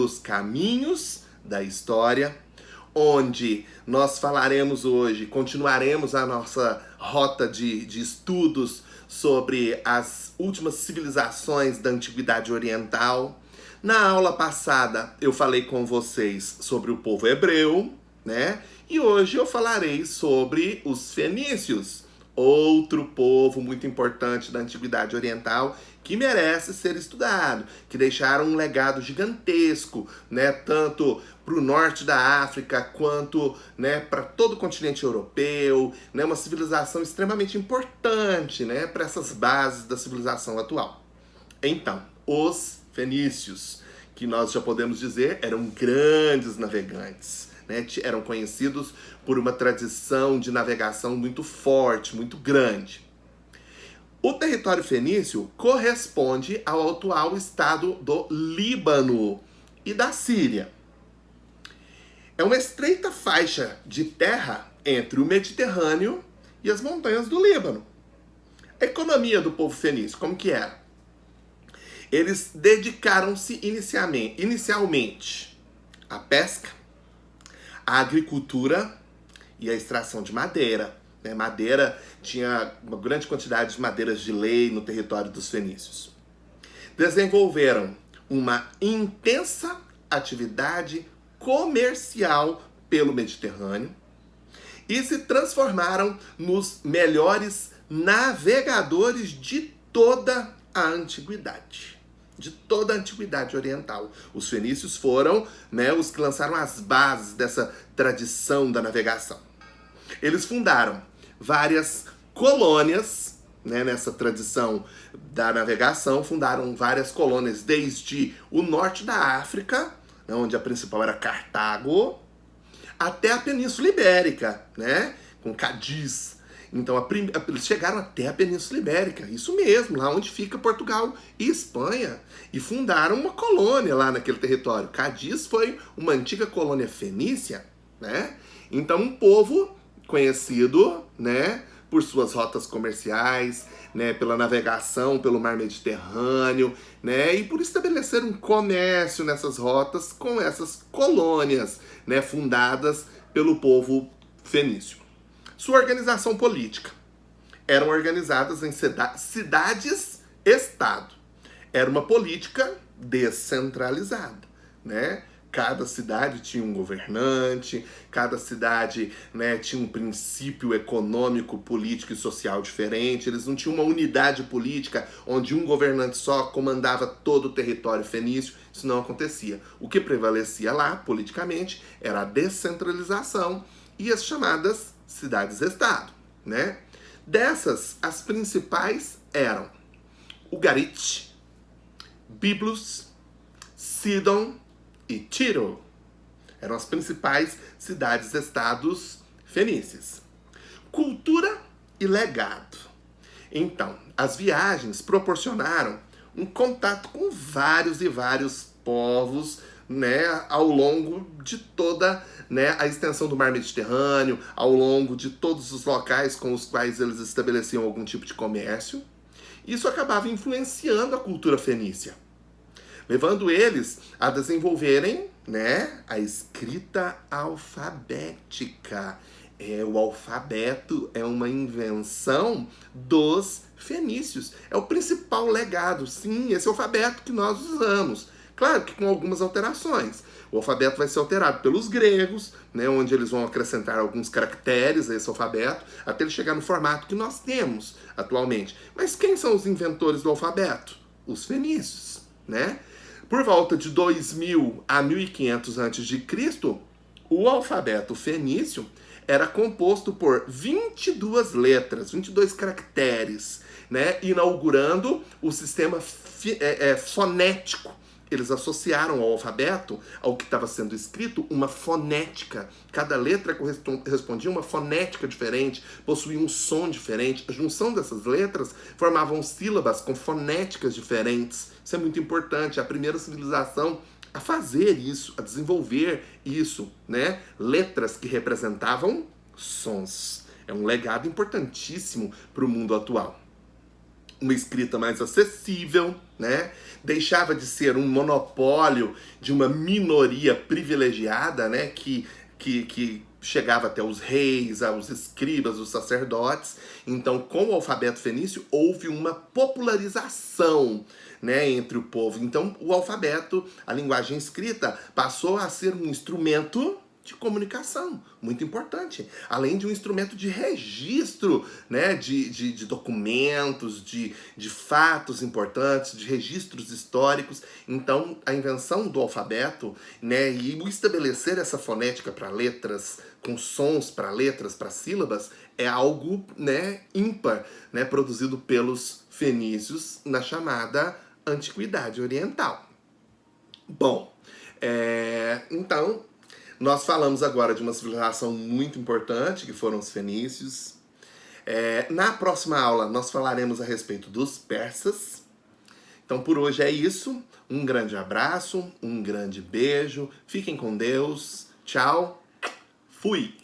Os caminhos da história, onde nós falaremos hoje, continuaremos a nossa rota de estudos sobre as últimas civilizações da Antiguidade Oriental. Na aula passada eu falei com vocês sobre o povo hebreu, né? E hoje eu falarei sobre os fenícios, outro povo muito importante da Antiguidade Oriental que merece ser estudado, que deixaram um legado gigantesco, né, tanto para o norte da África quanto, né, para todo o continente europeu, né, uma civilização extremamente importante, né, para essas bases da civilização atual. Então, os fenícios, que nós já podemos dizer eram grandes navegantes, né, eram conhecidos por uma tradição de navegação muito forte, muito grande. O território fenício corresponde ao atual estado do Líbano e da Síria. É uma estreita faixa de terra entre o Mediterrâneo e as montanhas do Líbano. A economia do povo fenício, como que era? Eles dedicaram-se inicialmente à pesca, à agricultura e à extração de madeira. Madeira, tinha uma grande quantidade de madeiras de lei no território dos fenícios. Desenvolveram uma intensa atividade comercial pelo Mediterrâneo e se transformaram nos melhores navegadores de toda a antiguidade. De toda a antiguidade oriental. Os fenícios foram, né, os que lançaram as bases dessa tradição da navegação. Eles fundaram várias colônias, né, nessa tradição da navegação, fundaram várias colônias desde o norte da África, né, onde a principal era Cartago, até a Península Ibérica, né, com Cádiz. Então eles chegaram até a Península Ibérica, isso mesmo, lá onde fica Portugal e Espanha, e fundaram uma colônia lá naquele território. Cádiz foi uma antiga colônia fenícia, né? Então um povo conhecido, né, por suas rotas comerciais, né, pela navegação pelo mar Mediterrâneo, né, e por estabelecer um comércio nessas rotas com essas colônias, né, fundadas pelo povo fenício. Sua organização política eram organizadas em cidades-estado. Era uma política descentralizada, né? Cada cidade tinha um governante, cada cidade, né, tinha um princípio econômico, político e social diferente. Eles não tinham uma unidade política onde um governante só comandava todo o território fenício. Isso não acontecia. O que prevalecia lá, politicamente, era a descentralização e as chamadas cidades-estado, né? Dessas, as principais eram Ugarit, Byblos, Sidon e Tiro. Eram as principais cidades-estados fenícias. Cultura e legado. Então, as viagens proporcionaram um contato com vários e vários povos, né, ao longo de toda, né, a extensão do mar Mediterrâneo, ao longo de todos os locais com os quais eles estabeleciam algum tipo de comércio. Isso acabava influenciando a cultura fenícia, levando eles a desenvolverem, né, a escrita alfabética. O alfabeto é uma invenção dos fenícios. É o principal legado, sim, esse alfabeto que nós usamos. Claro que com algumas alterações. O alfabeto vai ser alterado pelos gregos, né, onde eles vão acrescentar alguns caracteres a esse alfabeto, até ele chegar no formato que nós temos atualmente. Mas quem são os inventores do alfabeto? Os fenícios, né? Por volta de 2000 a 1500 a.C., o alfabeto fenício era composto por 22 letras, 22 caracteres, né, inaugurando o sistema fonético. Eles associaram ao alfabeto, ao que estava sendo escrito, uma fonética. Cada letra correspondia a uma fonética diferente, possuía um som diferente. A junção dessas letras formavam sílabas com fonéticas diferentes. Isso é muito importante. É a primeira civilização a fazer isso, a desenvolver isso, né? Letras que representavam sons. É um legado importantíssimo para o mundo atual. uma escrita mais acessível, né? Deixava de ser um monopólio de uma minoria privilegiada, né? Que chegava até os reis, aos escribas, os sacerdotes. Então, com o alfabeto fenício, houve uma popularização, né, entre o povo. Então, o alfabeto, a linguagem escrita, passou a ser um instrumento de comunicação, muito importante. Além de um instrumento de registro, né, de documentos, de fatos importantes, de registros históricos. Então, a invenção do alfabeto, né, e o estabelecer essa fonética para letras, com sons para letras, para sílabas, é algo, né, ímpar, né, produzido pelos fenícios na chamada Antiguidade Oriental. Bom, então, nós falamos agora de uma civilização muito importante, que foram os fenícios. Na próxima aula, nós falaremos a respeito dos persas. Então, por hoje é isso. Um grande abraço, um grande beijo. Fiquem com Deus. Tchau. Fui.